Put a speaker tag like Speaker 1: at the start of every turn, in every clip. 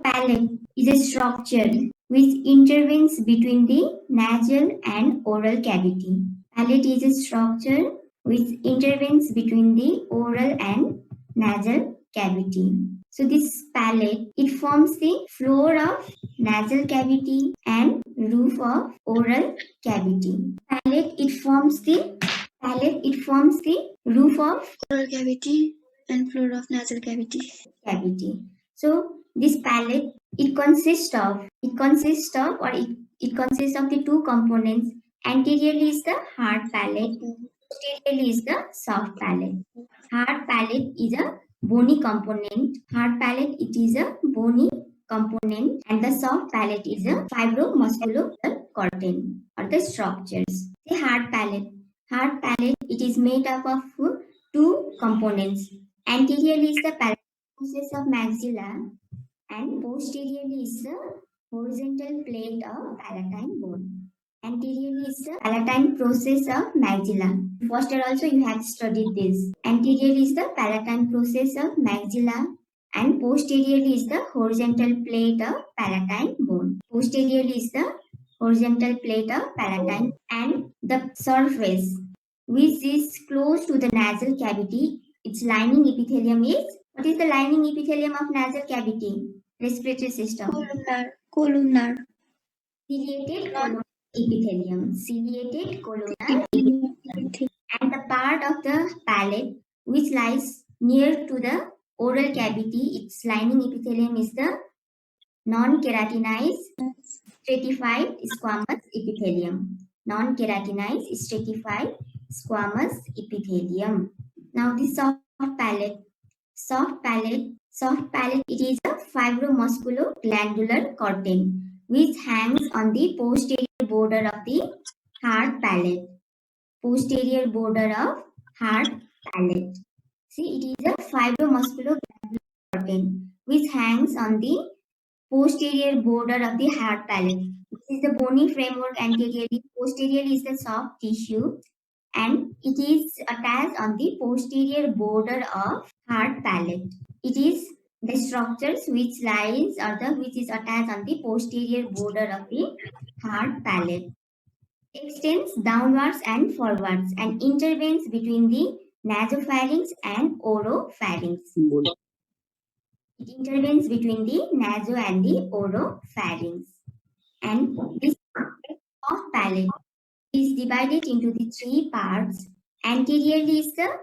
Speaker 1: palate is a structure which intervenes between the nasal and oral cavity. Palate is a structure which intervenes between the oral and nasal cavity. So this palate, it forms the floor of nasal cavity and roof of oral cavity. Palate, it forms the roof of
Speaker 2: oral cavity and floor of nasal cavity.
Speaker 1: So this palate, it consists of the two components. Anteriorly is the hard palate, posteriorly is the soft palate. Hard palate is a bony component. It is a bony component, and the soft palate is a fibromuscular curtain or the structures. The hard palate, it is made up of two components. Anteriorly is the palate process of maxilla, and posteriorly is the horizontal plate of palatine bone. Anteriorly is the palatine process of maxilla. Foster also you have studied this. Anteriorly is the palatine process of maxilla, and posteriorly is the horizontal plate of palatine bone. Posteriorly is the horizontal plate of palatine, and the surface which is close to the nasal cavity, its lining epithelium is, what is the lining epithelium of nasal cavity? Respiratory system.
Speaker 2: Columnar.
Speaker 1: Ciliated columnar epithelium. Ciliated columnar epithelium. And the part of the palate which lies near to the oral cavity, its lining epithelium is the non-keratinized stratified squamous epithelium. Non-keratinized stratified squamous epithelium. Now the soft palate, it is a fibromuscular glandular curtain which hangs on the posterior border of the hard palate. Posterior border of hard palate. See, it is a fibromuscular glandular curtain which hangs on the posterior border of the hard palate. This is the bony framework anteriorly. Posteriorly is the soft tissue, and it is attached on the posterior border of hard palate. It is the structures which is attached on the posterior border of the hard palate. Extends downwards and forwards and intervenes between the nasopharynx and oropharynx. It intervenes between the naso and the oropharynx. And this soft palate is divided into the three parts. Anteriorly is the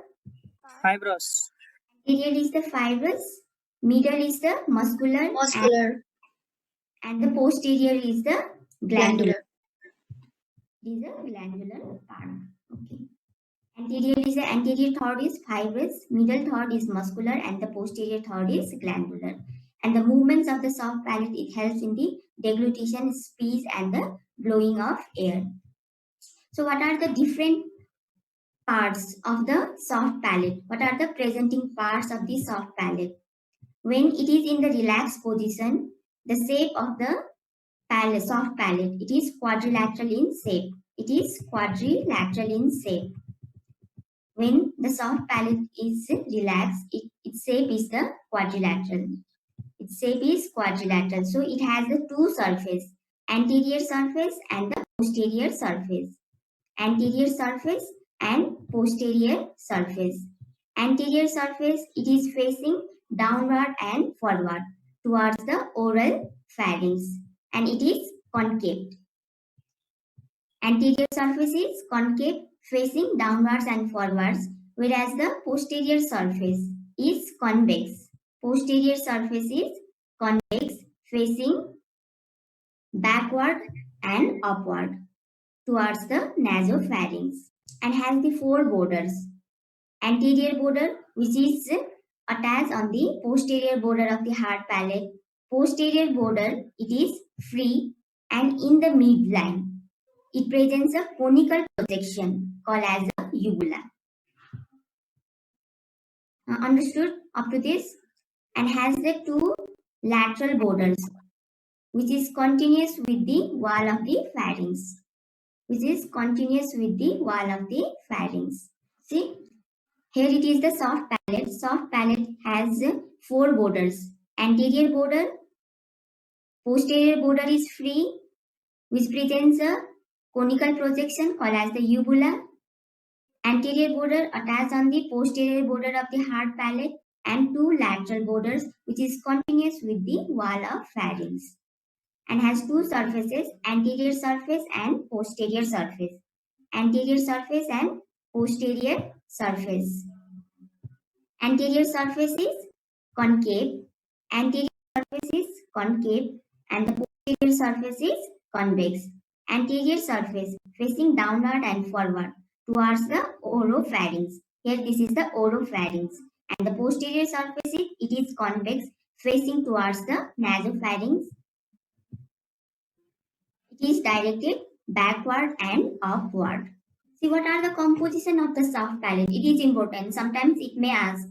Speaker 3: fibrous.
Speaker 1: Middle is the muscular. And the posterior is the glandular. It is a glandular part. Okay. Anterior third is fibrous, middle third is muscular, and the posterior third is glandular. And the movements of the soft palate, it helps in the deglutition, speech, and the blowing of air. So what are the different parts of the soft palate? What are the presenting parts of the soft palate? When it is in the relaxed position, the shape of the soft palate, it is quadrilateral in shape. When the soft palate is relaxed, its shape is the quadrilateral. So it has the two surfaces, anterior surface and the posterior surface. Anterior surface and posterior surface. Anterior surface, it is facing downward and forward towards the oral pharynx, and it is concave. Anterior surface is concave, facing downwards and forwards, whereas the posterior surface is convex. Facing backward and upward towards the nasopharynx, and has the four borders. Anterior border, which is attached on the posterior border of the hard palate. Posterior border, it is free, and in the midline, it presents a conical projection called as a uvula. Understood up to this? And has the two lateral borders, which is continuous with the wall of the pharynx. See, here it is the soft palate. Soft palate has four borders. Anterior border, Posterior border is free, which presents a conical projection called as the uvula. Anterior border attached on the posterior border of the hard palate, and two lateral borders which is continuous with the wall of pharynx and has two surfaces, anterior surface and posterior surface. Anterior surface and posterior surface. Anterior surface is concave, anterior surface is concave, and the posterior surface is convex. Anterior surface facing downward and forward towards the oropharynx. Here this is the oropharynx, and the posterior surface it is convex facing towards the nasopharynx. It is directed backward and upward. See, what are the composition of the soft palate? It is important. Sometimes it may ask,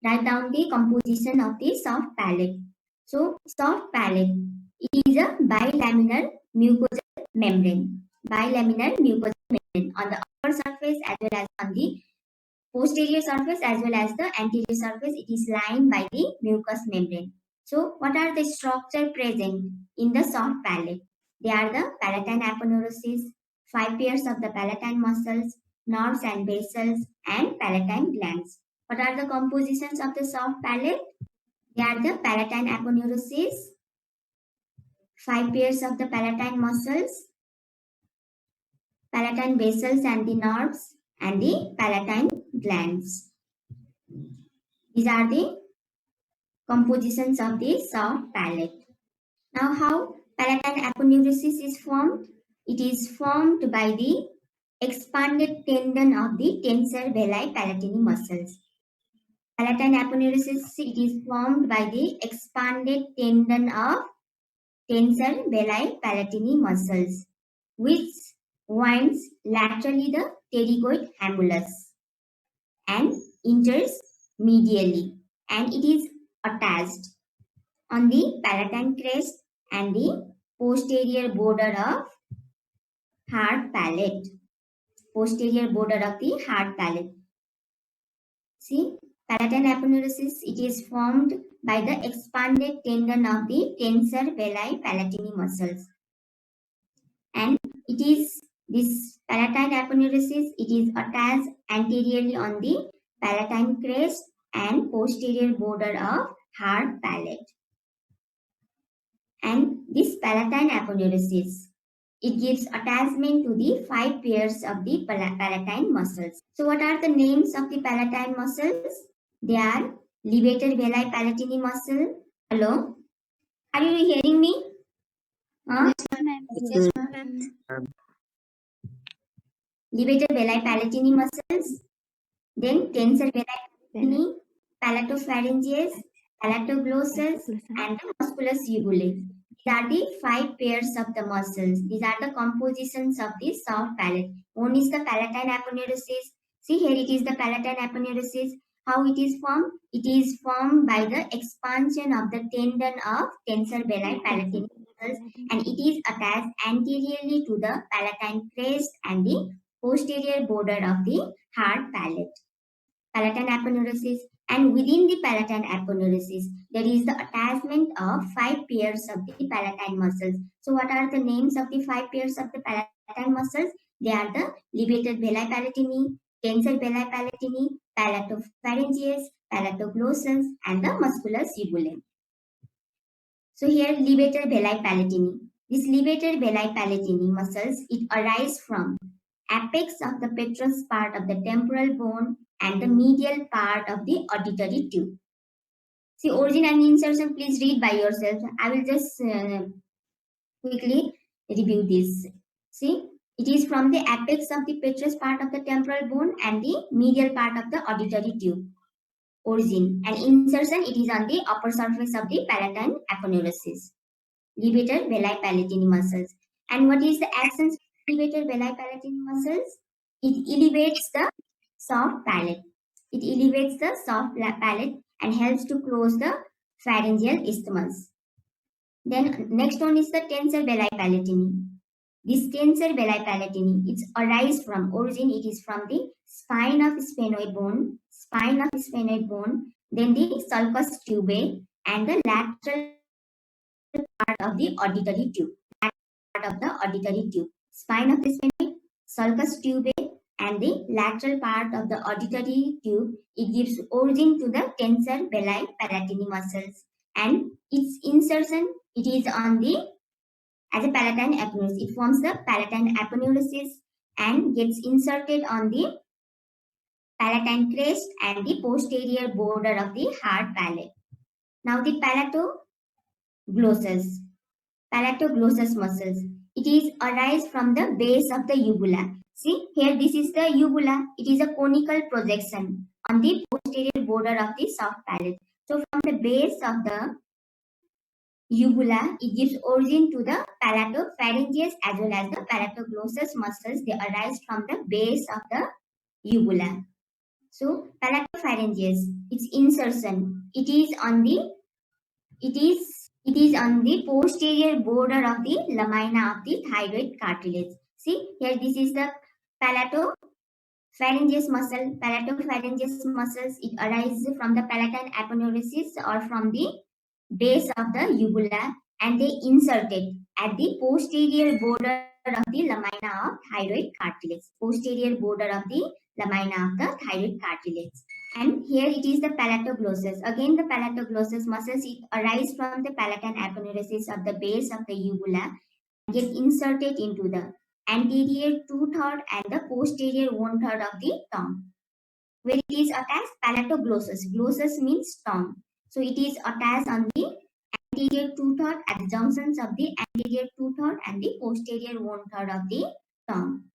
Speaker 1: write down the composition of the soft palate. So, soft palate, it is a bilaminar mucosal membrane. Bilaminar mucosal membrane on the upper surface as well as on the posterior surface as well as the anterior surface. It is lined by the mucous membrane. So, what are the structure present in the soft palate? They are the palatine aponeurosis, 5 pairs of the palatine muscles, nerves and vessels, and palatine glands. What are the compositions of the soft palate? They are the palatine aponeurosis, 5 pairs of the palatine muscles, palatine vessels and the nerves, and the palatine glands. These are the compositions of the soft palate. Now, how palatine aponeurosis is formed? It is formed by the expanded tendon of the tensor velli palatini muscles. Palatine aponeurosis it is formed by the expanded tendon of tensor velli palatini muscles, which winds laterally the pterygoid hamulus and enters medially, and it is attached on the palatine crest and the posterior border of hard palate. Posterior border of the hard palate. See, palatine aponeurosis, it is formed by the expanded tendon of the tensor velli palatini muscles. And it is this palatine aponeurosis, it is attached anteriorly on the palatine crest and posterior border of hard palate. And this palatine aponeurosis, it gives attachment to the 5 pairs of the palatine muscles. So what are the names of the palatine muscles? They are levator velli palatini muscle. Hello? Are you hearing me? Huh?
Speaker 2: Yes, ma'am.
Speaker 1: Levator velli palatini muscles. Then tensor velli palatini, palatopharyngeus, palatoglossal, and the musculus uvulae. These are the 5 pairs of the muscles. These are the compositions of the soft palate. One is the palatine aponeurosis. See here it is the palatine aponeurosis. How it is formed? It is formed by the expansion of the tendon of tensor velli palatini muscles, and it is attached anteriorly to the palatine crest and the posterior border of the hard palate. Palatine aponeurosis, and within the palatine aponeurosis there is the attachment of 5 pairs of the palatine muscles. So what are the names of the 5 pairs of the palatine muscles? They are the levator velli palatini, tensor velli palatini, palatopharyngeus, palatoglossal, and the musculus uvulae. So here levator velli palatini. This levator velli palatini muscles, it arises from apex of the petrous part of the temporal bone and the medial part of the auditory tube. See, origin and insertion, please read by yourself. I will just quickly review this. See, it is from the apex of the petrous part of the temporal bone and the medial part of the auditory tube. Origin and insertion, it is on the upper surface of the palatine aponeurosis. Levator velli palatini muscles. And what is the action of levator velli palatini muscles? It elevates the soft palate. It elevates the soft palate and helps to close the pharyngeal isthmus. Then next one is the tensor velli palatini. This tensor velli palatini, it arises from origin. It is from the spine of sphenoid bone, then the sulcus tubae, and the lateral part of the auditory tube. Part of the auditory tube. Spine of the sphenoid, sulcus tubae, and the lateral part of the auditory tube. It gives origin to the tensor belli palatini muscles, and its insertion it is on the as a palatine aponeurosis. It forms the palatine aponeurosis and gets inserted on the palatine crest and the posterior border of the hard palate. Now the palatoglossus. Palatoglossus muscles. It is arise from the base of the uvula. See here, this is the uvula. It is a conical projection on the posterior border of the soft palate. So from the base of the uvula, it gives origin to the palatopharyngeus as well as the palatoglossus muscles. They arise from the base of the uvula. So palatopharyngeus, its insertion, it is on the posterior border of the lamina of the thyroid cartilage. See here, this is the palatopharyngeus muscle. Palatopharyngeus muscles, it arises from the palatine aponeurosis or from the base of the uvula, and they inserted at the posterior border of the lamina of thyroid cartilage. Posterior border of the lamina of the thyroid cartilage. And here it is the palatoglossus. Again, the palatoglossus muscles, it arise from the palatine aponeurosis of the base of the uvula and get inserted into the anterior 2/3 and the posterior 1/3 of the tongue. Where it is attached, palatoglossus. Glossus means tongue. So it is attached on the anterior 2/3 at the junctions of the anterior 2/3 and the posterior 1/3 of the tongue.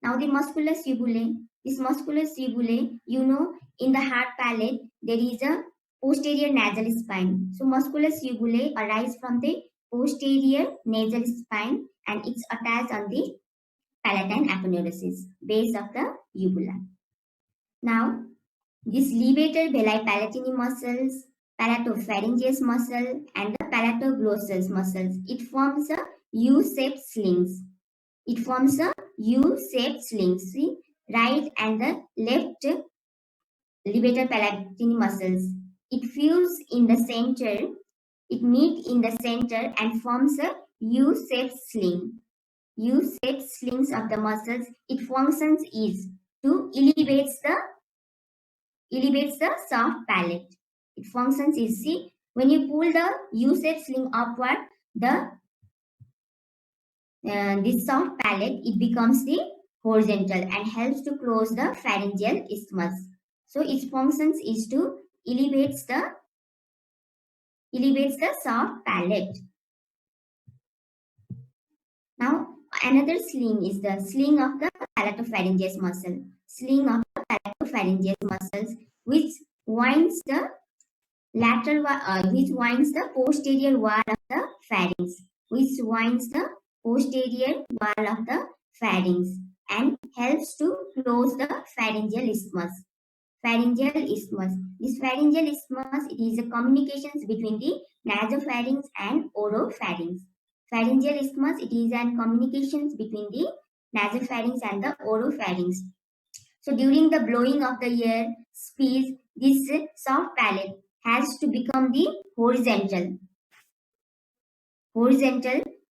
Speaker 1: Now the musculus uvulae. This musculus uvulae, in the hard palate, there is a posterior nasal spine. So musculus uvulae arise from the posterior nasal spine and it's attached on the palatine aponeurosis, base of the uvula. Now, this levator belli palatini muscles, palatopharyngeus muscle, and the palatoglossus muscles, it forms a U-shaped slings. It forms a U-shaped slings. See, right and the left levator palatini muscles. It fuse in the center. It meet in the center and forms a U-shaped sling. U-shaped slings of the muscles. It functions is to elevates the soft palate. It functions is, see, when you pull the U-shaped sling upward, this soft palate, it becomes the horizontal and helps to close the pharyngeal isthmus. So its functions is to elevates the soft palate. Now another sling is the sling of the palatopharyngeus muscle. Sling of the palatopharyngeus muscles, which winds the posterior wall of the pharynx, and helps to close the pharyngeal isthmus. This pharyngeal isthmus, it is a communications between the nasopharynx and oropharynx. Pharyngeal isthmus, it is an communications between the nasopharynx and the oropharynx. So during the blowing of the air speech, this soft palate has to become the horizontal,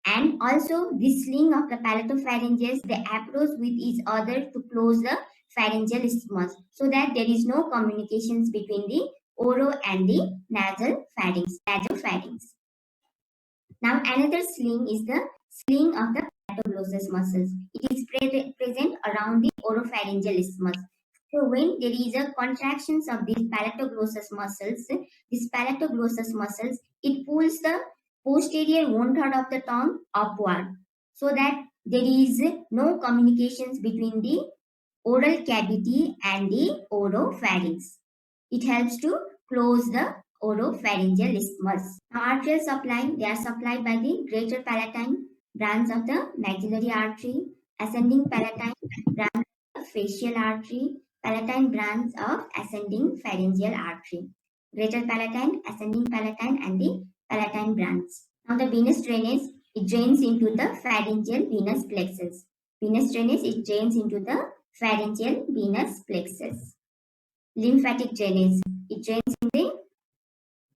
Speaker 1: and also the sling of the palatopharyngeus, they approach with each other to close the pharyngeal isthmus, so that there is no communications between the oro and the nasopharynx. Now another sling is the sling of the palatoglossus muscles. It is present around the oropharyngeal isthmus. So when there is a contractions of these palatoglossus muscles, it pulls the posterior 1/3 of the tongue upward, so that there is no communications between the oral cavity and the oropharynx. It helps to close the oropharyngeal isthmus. Now arterial supply, they are supplied by the greater palatine branch of the maxillary artery, ascending palatine branch of facial artery, palatine branch of ascending pharyngeal artery. Greater palatine, ascending palatine, and the palatine branch. Now the venous drainage, it drains into the pharyngeal venous plexus. Venous drainage, it drains into the pharyngeal venous plexus. Lymphatic drainage, it drains in the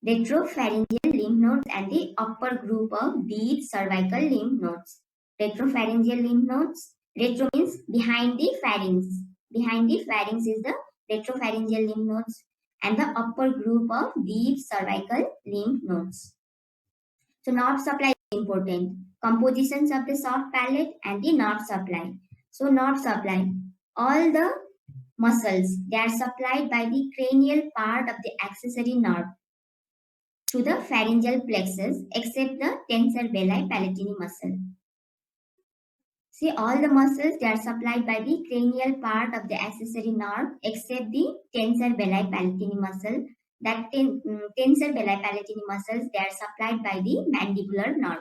Speaker 1: retropharyngeal lymph nodes and the upper group of deep cervical lymph nodes. Retropharyngeal lymph nodes. Retro means behind the pharynx. Behind the pharynx is the retropharyngeal lymph nodes and the upper group of deep cervical lymph nodes. So nerve supply is important. Compositions of the soft palate and the nerve supply. So nerve supply. All the muscles, they are supplied by the cranial part of the accessory nerve to the pharyngeal plexus except the tensor belli palatini muscle. See, all the muscles, they are supplied by the cranial part of the accessory nerve except the tensor belli palatini muscle. That tensor belli palatini muscles, they are supplied by the mandibular nerve.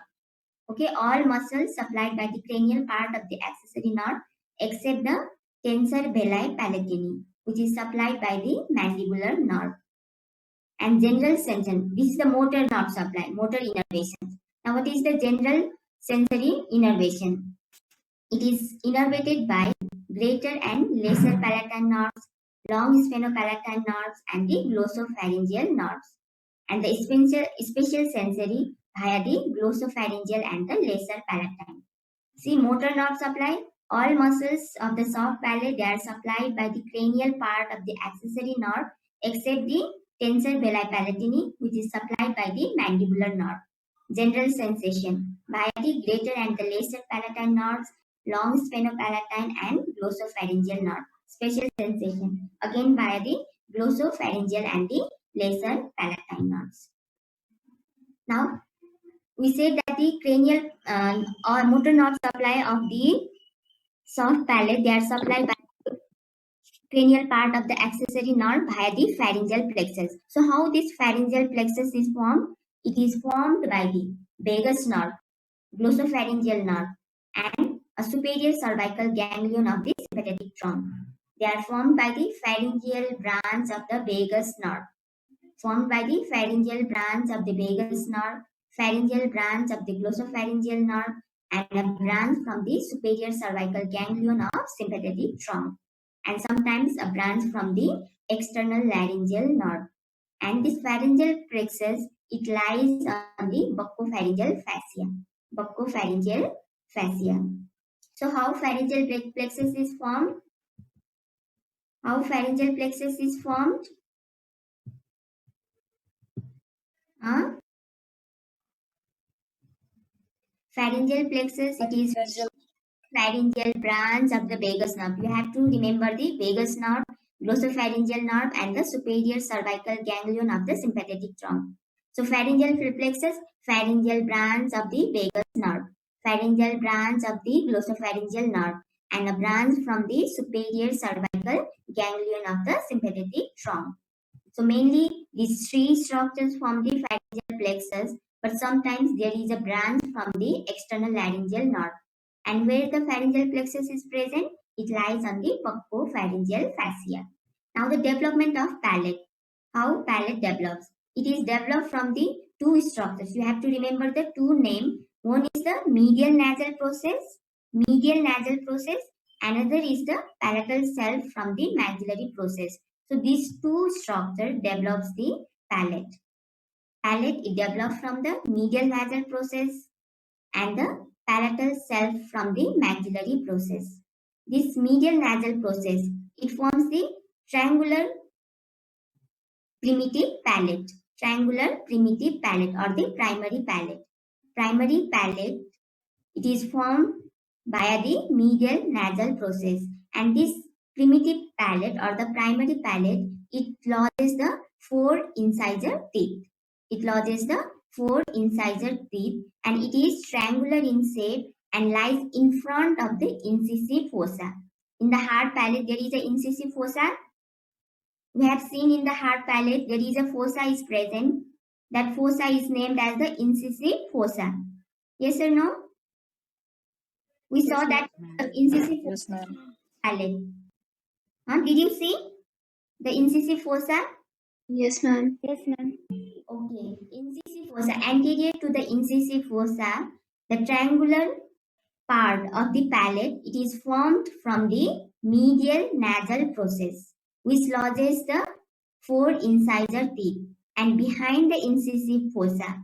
Speaker 1: Okay, all muscles supplied by the cranial part of the accessory nerve except the tensor belli palatini, which is supplied by the mandibular nerve. And general sensory, this is the motor nerve supply, motor innervation. Now, what is the general sensory innervation? It is innervated by greater and lesser palatine nerves, long sphenopalatine nerves, and the glossopharyngeal nerves. And the special sensory via the glossopharyngeal and the lesser palatine. See, motor nerve supply. All muscles of the soft palate, they are supplied by the cranial part of the accessory nerve except the tensor belli palatini, which is supplied by the mandibular nerve. General sensation via the greater and the lesser palatine nerves, long sphenopalatine and glossopharyngeal nerve. Special sensation again via the glossopharyngeal and the lesser palatine nerves. Now, we said that the cranial or motor nerve supply of the soft palate, they are supplied by the cranial part of the accessory nerve via the pharyngeal plexus. So how this pharyngeal plexus is formed? It is formed by the vagus nerve, glossopharyngeal nerve, and a superior cervical ganglion of the sympathetic trunk. They are formed by the pharyngeal branch of the vagus nerve. Formed by the pharyngeal branch of the vagus nerve, pharyngeal branch of the glossopharyngeal nerve, and a branch from the superior cervical ganglion of sympathetic trunk, and sometimes a branch from the external laryngeal nerve. And this pharyngeal plexus, it lies on the buccopharyngeal fascia. Buccopharyngeal fascia. So how pharyngeal plexus is formed? How pharyngeal plexus is formed? Pharyngeal plexus, it is pharyngeal branch of the vagus nerve. You have to remember the vagus nerve, glossopharyngeal nerve, and the superior cervical ganglion of the sympathetic trunk. So pharyngeal plexus, pharyngeal branch of the vagus nerve, pharyngeal branch of the glossopharyngeal nerve, and a branch from the superior cervical ganglion of the sympathetic trunk. So mainly these three structures form the pharyngeal plexus, but sometimes there is a branch from the external laryngeal nerve. And where the pharyngeal plexus is present, it lies on the buccopharyngeal fascia. Now the development of palate. How palate develops? It is developed from the two structures. You have to remember the two names. One is the medial nasal process. Medial nasal process. Another is the palatal self from the maxillary process. So these two structures develops the palate. Palate, it develops from the medial nasal process and the palatal self from the maxillary process. This medial nasal process, it forms the triangular primitive palate. Triangular primitive palate or the primary palate. Primary palate, it is formed via the medial nasal process, and this primitive palate or the primary palate, it lodges the four incisor teeth. It lodges the four incisor teeth, and it is triangular in shape and lies in front of the incisive fossa. In the hard palate, there is an incisive fossa. We have seen in the hard palate, there is a fossa is present. That fossa is named as the incisive fossa. Yes or no? We saw that incisive
Speaker 3: Yes, ma'am.
Speaker 1: palate. Did you see the incisive fossa?
Speaker 2: Yes, ma'am.
Speaker 1: Yes, ma'am. Okay. Incisive fossa. Anterior to the incisive fossa, the triangular part of the palate, it is formed from the medial nasal process, which lodges the four incisor teeth. and behind the incisive fossa.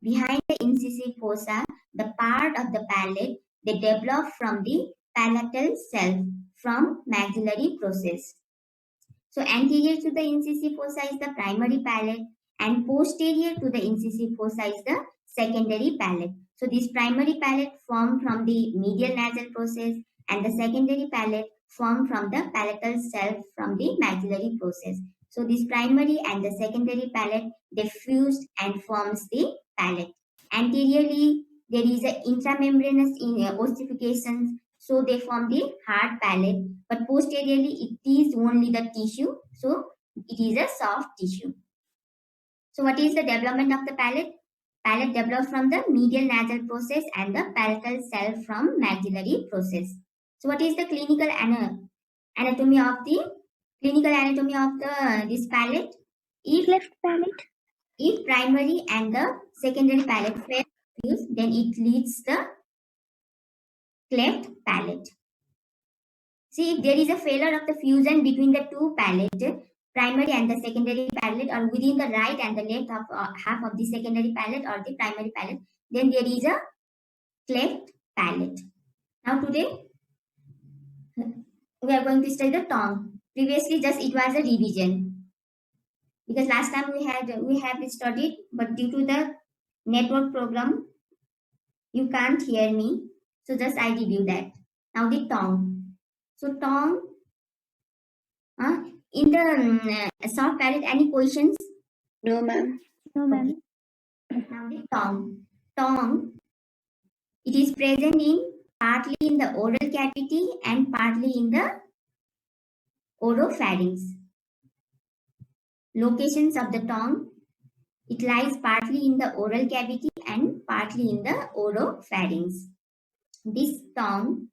Speaker 1: Behind the incisive fossa, the part of the palate they develop from the palatal self from maxillary process. So anterior to the incisive fossa is the primary palate and posterior to the incisive fossa is the secondary palate. So this primary palate formed from the medial nasal process and the secondary palate formed from the palatal self from the maxillary process. So this primary and the secondary palate they fused and forms the palate. Anteriorly there is a intramembranous ossification, so they form the hard palate, but posteriorly it is only the tissue, so it is a soft tissue. So what is the development of the palate? Palate develops from the medial nasal process and the palatal self from maxillary process. So what is the clinical anatomy of this palate?
Speaker 2: Left palate.
Speaker 1: If primary and the secondary palate fail to fuse, then it leads the cleft palate. See, if there is a failure of the fusion between the two palates, primary and the secondary palate, or within the right and the left of half of the secondary palate or the primary palate, then there is a cleft palate. Now today we are going to study the tongue. Previously, just it was a revision because last time we have studied, but due to the network program, you can't hear me. So just I review that. Now the tongue. So tongue. In the soft palate, any questions?
Speaker 2: No, ma'am. No, ma'am.
Speaker 1: Now the tongue. Tongue. It is present in partly in the oral cavity and partly in the oropharynx. Locations of the tongue. It lies partly in the oral cavity and partly in the oropharynx. This tongue,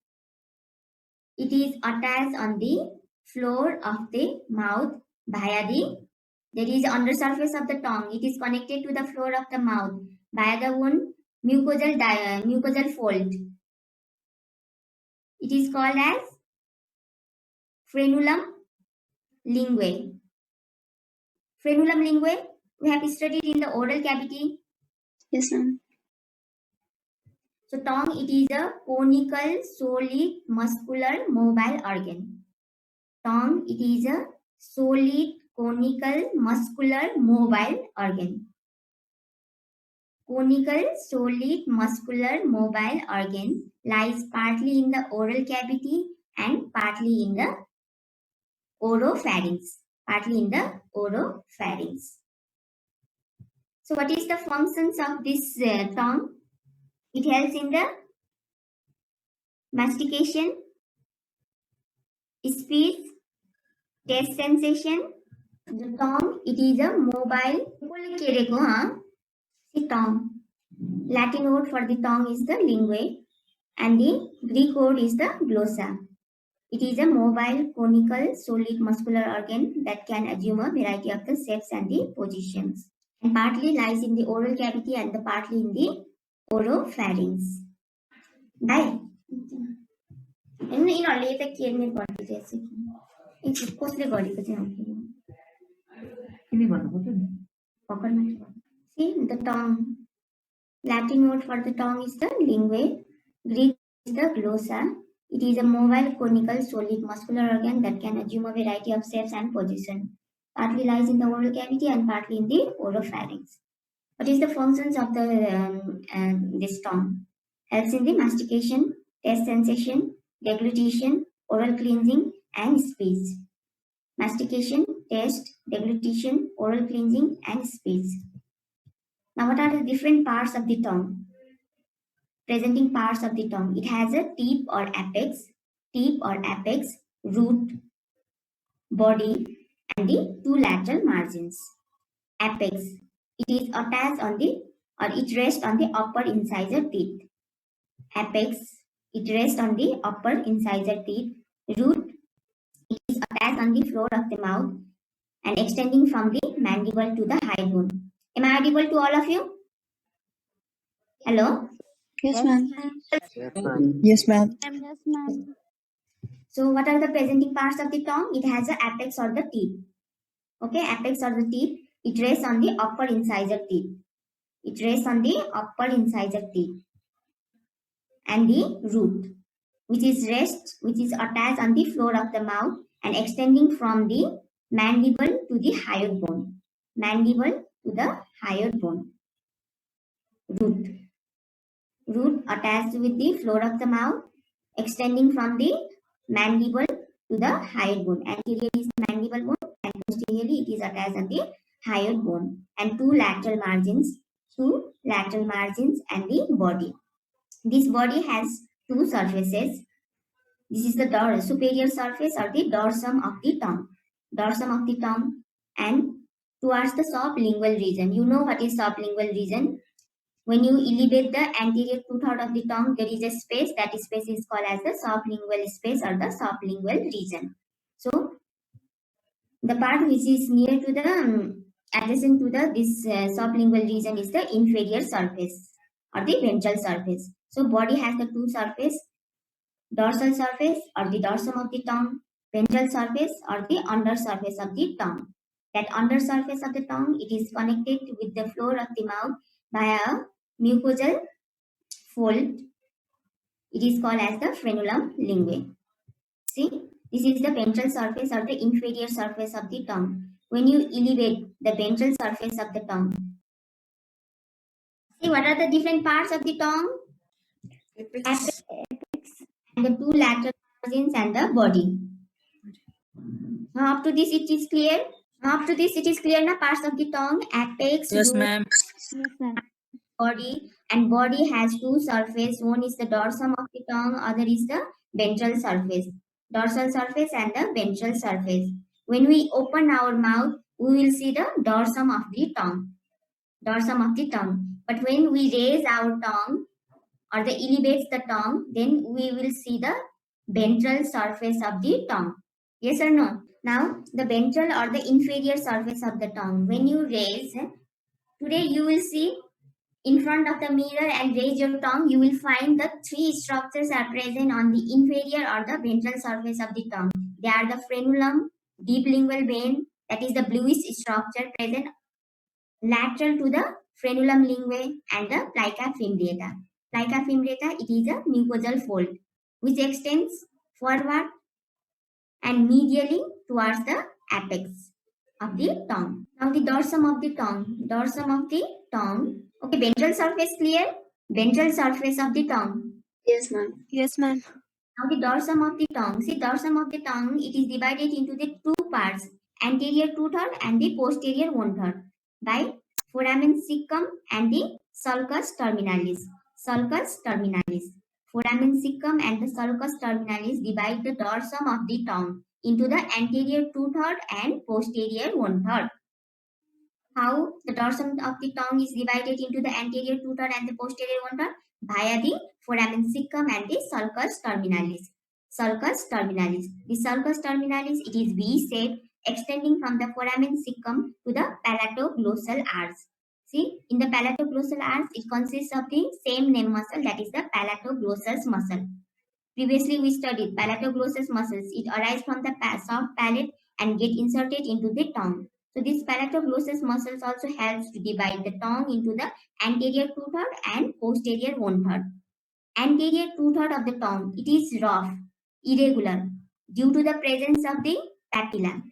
Speaker 1: it is attached on the floor of the mouth via there is under surface of the tongue. It is connected to the floor of the mouth via the one mucosal fold. It is called as frenulum linguae. Frenulum linguae we have studied in the oral cavity.
Speaker 2: Yes, ma'am.
Speaker 1: So tongue, it is a conical, solid, muscular, mobile organ. Tongue, it is a solid, conical, muscular, mobile organ. Conical, solid, muscular, mobile organ lies partly in the oral cavity and partly in the oropharynx. Partly in the oropharynx. So what is the functions of this tongue? It helps in the mastication, speech, taste sensation. The tongue, it is a mobile. The tongue. Latin word for the tongue is the linguae and the Greek word is the glossa. It is a mobile, conical, solid muscular organ that can assume a variety of the shapes and the positions. And partly lies in the oral cavity and the partly in the oropharynx. Bye. यिनीहरूले त केर्ने गरिरहेछ कि कसले गरेको चाहिँ See the tongue. Latin word for the tongue is the linguae. Greek is the glossa. It is a mobile, conical, solid muscular organ that can assume a variety of shapes and position. Partly lies in the oral cavity and partly in the oropharynx. What is the functions of the this tongue? Helps in the mastication, taste sensation, deglutition, oral cleansing, and speech. Mastication, taste, deglutition, oral cleansing, and speech. Now, what are the different parts of the tongue? Presenting parts of the tongue. It has a tip or apex, root, body, and the two lateral margins. Apex. It is attached on the or it rests on the upper incisor teeth. Apex. It rests on the upper incisor teeth. Root. It is attached on the floor of the mouth and extending from the mandible to the high bone. Am I audible to all of you? Hello?
Speaker 2: Yes, ma'am.
Speaker 4: Yes, ma'am.
Speaker 2: Yes, ma'am.
Speaker 1: So what are the presenting parts of the tongue? It has the apex or the teeth. Okay, apex or the teeth. It rests on the upper incisor teeth. It rests on the upper incisor teeth and the root, which is attached on the floor of the mouth and extending from the mandible to the hyoid bone. Mandible to the hyoid bone. Root attached with the floor of the mouth, extending from the mandible to the hyoid bone. Anterior is the mandible bone and posteriorly it is attached on the hyoid bone, and two lateral margins and the body. This body has two surfaces. This is the superior surface or the dorsum of the tongue, and towards the sublingual region. You know what is sublingual region? When you elevate the anterior two-thirds of the tongue, there is a space. That space is called as the sublingual space or the sublingual region. So, the part which is near to the adjacent to this sublingual region is the inferior surface or the ventral surface. So, body has the two surface: dorsal surface or the dorsum of the tongue, ventral surface or the under surface of the tongue. That under surface of the tongue, it is connected with the floor of the mouth by a mucosal fold. It is called as the frenulum linguae. See, this is the ventral surface or the inferior surface of the tongue. When you elevate the ventral surface of the tongue, see what are the different parts of the tongue? Apex and the two lateral margins and the body. Now up to this it is clear. Now parts of the tongue: apex,
Speaker 3: Yes,
Speaker 1: root,
Speaker 3: ma'am.
Speaker 2: Yes, ma'am.
Speaker 1: body, and body has two surfaces. One is the dorsum of the tongue, other is the ventral surface. Dorsal surface and the ventral surface. When we open our mouth, we will see the dorsum of the tongue. But when we raise our tongue or the elevates the tongue, then we will see the ventral surface of the tongue. Yes or no? Now, the ventral or the inferior surface of the tongue. When you raise, today you will see in front of the mirror and raise your tongue, you will find the three structures are present on the inferior or the ventral surface of the tongue. They are the frenulum, deep lingual vein, that is the bluish structure present lateral to the frenulum linguae, and the plica fimbriata. Plica fimbriata, it is a mucosal fold which extends forward and medially towards the apex of the tongue. Now the dorsum of the tongue. Okay, ventral surface clear? Ventral surface of the tongue.
Speaker 2: Yes, ma'am.
Speaker 4: Yes, ma'am.
Speaker 1: Now the dorsum of the tongue. See, dorsum of the tongue, it is divided into the two parts: anterior two-third and the posterior one-third by foramen caecum and the sulcus terminalis. Foramen caecum and the sulcus terminalis divide the dorsum of the tongue into the anterior two-third and posterior one-third. How the dorsum of the tongue is divided into the anterior two-third and the posterior one-third? Via the foramen caecum and the sulcus terminalis. The sulcus terminalis, it is V-shaped, extending from the foramen caecum to the palatoglossal arch. See, in the palatoglossal arch, it consists of the same name muscle, that is the palatoglossus muscle. Previously, we studied palatoglossus muscles. It arises from the soft palate and get inserted into the tongue. So, this palatoglossus muscles also helps to divide the tongue into the anterior two-third and posterior one-third. Anterior two-third of the tongue, it is rough, irregular, due to the presence of the papilla.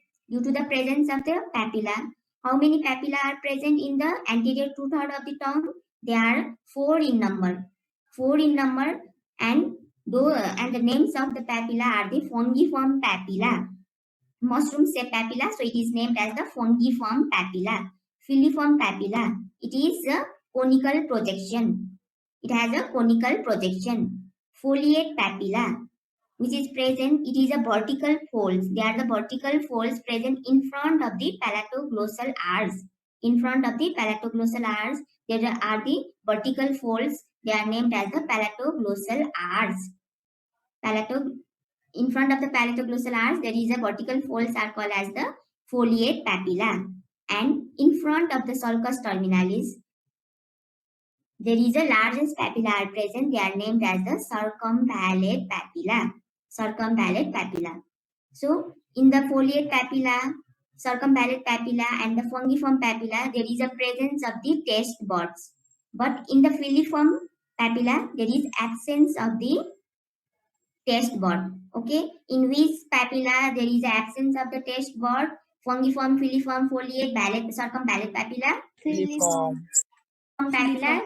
Speaker 1: How many papilla are present in the anterior two-third of the tongue? They are 4 in number. And the names of the papilla are the fungiform papilla, mushroom-shaped papilla, so it is named as the fungiform papilla. Filiform papilla, it is a conical projection. It has a conical projection. Foliate papilla, which is present, it is a vertical folds. They are the vertical folds present in front of the palatoglossal arch. There are the vertical folds. They are named as the palatoglossal arch. In front of the palatoglossal arch, there is a vertical folds are called as the foliate papilla. And in front of the sulcus terminalis, there is a largest papilla are present. They are named as the circumvallate papilla. So, in the foliate papilla, circumpallate papilla and the fungiform papilla, there is a presence of the taste buds. But in the filiform papilla, there is absence of the taste bud. Okay, in which papilla there is absence of the taste bud? Fungiform, filiform, foliate, circumpallate papilla.
Speaker 3: Filiform.
Speaker 1: Papilla,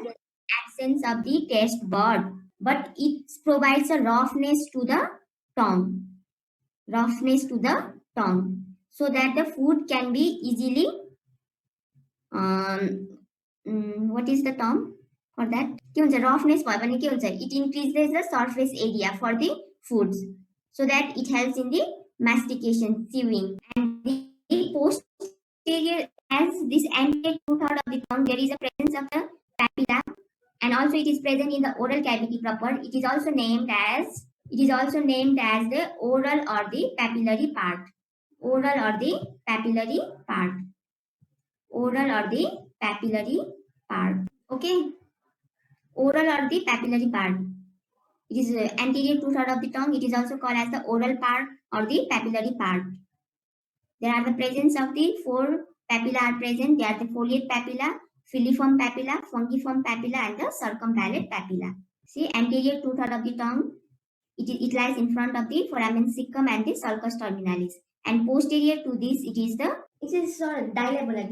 Speaker 1: absence of the taste bud, but it provides a roughness to the tongue. Roughness to the tongue, so that the food can be easily what is the term for that? Roughness it increases the surface area for the foods, so that it helps in the mastication, chewing. And the posterior, as this anterior two-third of the tongue, there is a presence of the papilla, and also it is present in the oral cavity proper. It is also named as the oral or the papillary part. Oral or the papillary part. Oral or the papillary part. Okay. Oral or the papillary part. It is anterior two-third of the tongue. It is also called as the oral part or the papillary part. There are the presence of the four papilla are present. They are the foliate papilla, filiform papilla, fungiform papilla, and the circumpallate papilla. See, anterior two-third of the tongue, it lies in front of the foramen cecum and the sulcus terminalis. And posterior to this, it is dilabal.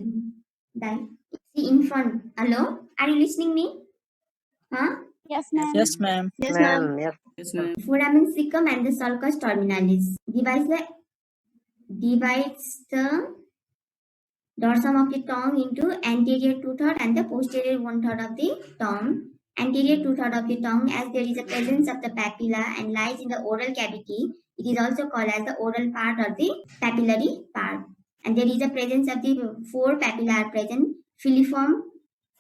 Speaker 1: See, in front. Hello? Are you listening me? Huh?
Speaker 2: Yes, ma'am.
Speaker 3: Yes, ma'am.
Speaker 2: Yes, ma'am.
Speaker 3: Yes, ma'am.
Speaker 1: Foramen cecum and the sulcus terminalis divides the dorsum of the tongue into anterior two-third and the posterior one-third of the tongue. Anterior two-third of the tongue, as there is a presence of the papilla and lies in the oral cavity, it is also called as the oral part or the papillary part. And there is a presence of the four papilla are present: filiform,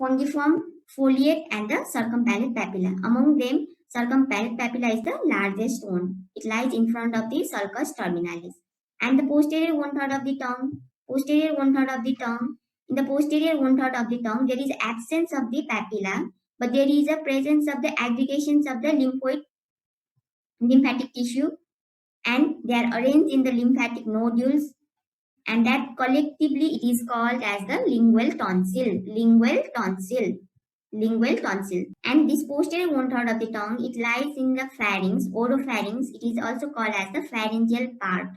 Speaker 1: fungiform, foliate, and the circumpallate papilla. Among them, circumpallate papilla is the largest one. It lies in front of the sulcus terminalis. And the posterior one-third of the tongue, in the posterior one-third of the tongue, there is absence of the papilla, but there is a presence of the aggregations of the lymphatic tissue, and they are arranged in the lymphatic nodules, and that collectively it is called as the lingual tonsil. And this posterior one-third of the tongue, it lies in the pharynx, oropharynx. It is also called as the pharyngeal part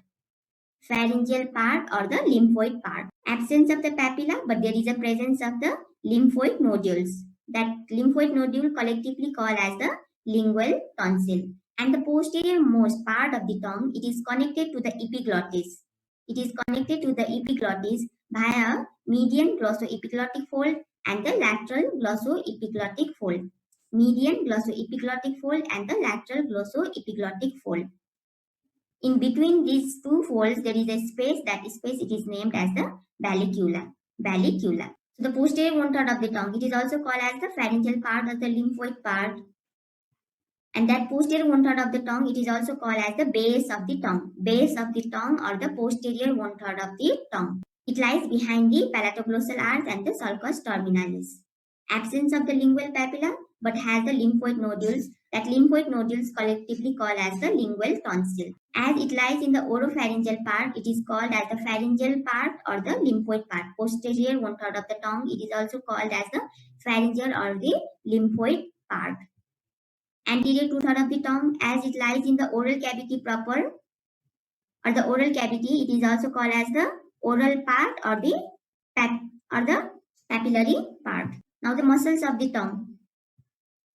Speaker 1: or the lymphoid part. Absence of the papilla, but there is a presence of the lymphoid nodules. That lymphoid nodule collectively called as the lingual tonsil. And the posterior most part of the tongue, it is connected to the epiglottis. Via median glossoepiglottic fold and the lateral glossoepiglottic fold. Median glossoepiglottic fold and the lateral glossoepiglottic fold. In between these two folds, there is a space. That space it is named as the vallecula. So the posterior one-third of the tongue, it is also called as the pharyngeal part or the lymphoid part. And that posterior one-third of the tongue, it is also called as the base of the tongue. Or the posterior one-third of the tongue. It lies behind the palatoglossal arch and the sulcus terminalis. Absence of the lingual papilla, but has the lymphoid nodules. That lymphoid nodules collectively called as the lingual tonsil. As it lies in the oropharyngeal part, it is called as the pharyngeal part or the lymphoid part. Posterior one-third of the tongue, it is also called as the pharyngeal or the lymphoid part. Anterior two-third of the tongue, as it lies in the oral cavity proper or the oral cavity, it is also called as the oral part or the papillary part. Now the muscles of the tongue.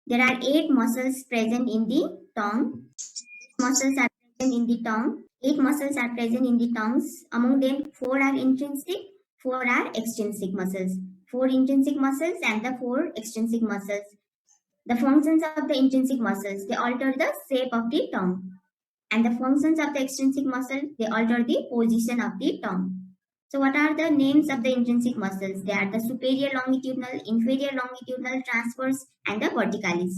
Speaker 1: There are 8 muscles present in the tongue. 8 muscles are present in the tongues. Among them, 4 are intrinsic, 4 are extrinsic muscles. 4 intrinsic muscles and the 4 extrinsic muscles. The functions of the intrinsic muscles, they alter the shape of the tongue. And the functions of the extrinsic muscle, they alter the position of the tongue. So what are the names of the intrinsic muscles? They are the superior longitudinal, inferior longitudinal, transverse, and the verticalis.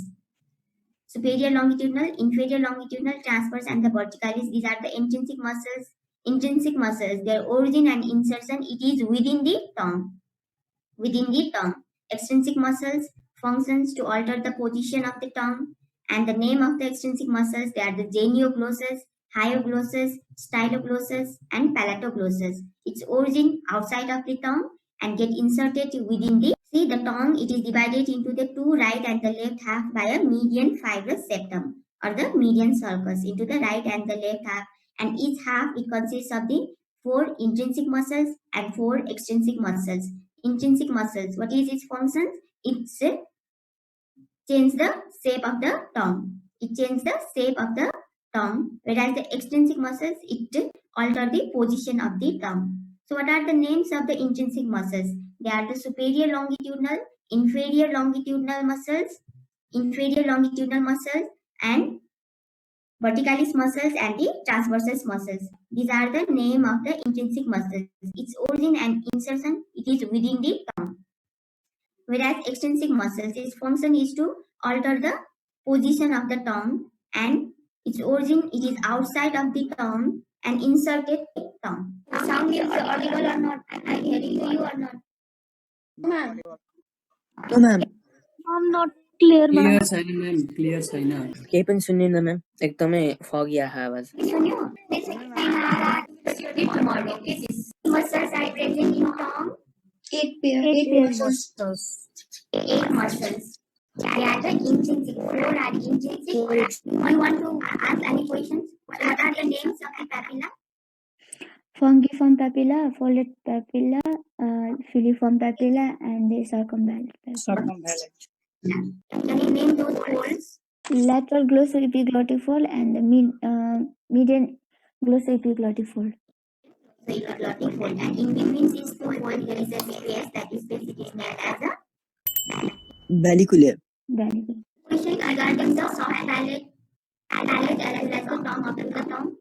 Speaker 1: Superior longitudinal, inferior longitudinal, transverse, and the verticalis. These are the intrinsic muscles. Intrinsic muscles, their origin and insertion, it is within the tongue. Extrinsic muscles, functions to alter the position of the tongue. And the name of the extrinsic muscles, they are the genioglossus, hyoglossus, styloglossus, and palatoglossus. Its origin outside of the tongue and get inserted within the. See the tongue, it is divided into the two right and the left half by a median fibrous septum or the median sulcus into the right and the left half, and each half it consists of the 4 intrinsic muscles and 4 extrinsic muscles. Intrinsic muscles, what is its function? It's change the shape of the tongue. It changes the shape of the tongue, whereas the extrinsic muscles, it alter the position of the tongue. So what are the names of the intrinsic muscles? They are the superior longitudinal, inferior longitudinal muscles, and verticalis muscles and the transversus muscles. These are the name of the intrinsic muscles. Its origin and insertion, it is within the tongue. Whereas extrinsic muscles, its function is to alter the position of the tongue, and its origin, it is outside of the tongue and inserted the tongue. The sound is audible or not? Am I hearing you or not?
Speaker 2: Ma'am.
Speaker 4: No, ma'am.
Speaker 2: I'm not clear, ma'am.
Speaker 5: Clear sign, ma'am. Clear sign.
Speaker 3: केही पनि सुन्दिनँ ma'am एकदमै फगी आएको आवाज
Speaker 1: सुन्यो? Let's explain tomorrow. These muscles are present in tongue.
Speaker 2: 8 pair. 8 pairs.
Speaker 1: 8 muscles. They are the intrinsic. 4 are intrinsic. You want to ask any questions? What are the names of the papilla?
Speaker 2: Fungiform papilla, folded papilla, filiform papilla, and the circumvallate papilla.
Speaker 3: Circumvallate.
Speaker 1: Can you name those folds?
Speaker 2: Lateral glossoepiglottic and the median glossoepiglottic fold.
Speaker 1: So you got glottic fold, and in between these two folds there is a space. That is space it is made as a
Speaker 4: Vallicular.
Speaker 2: Very good.
Speaker 1: question regarding the soft palate as well as the tongue of the tongue.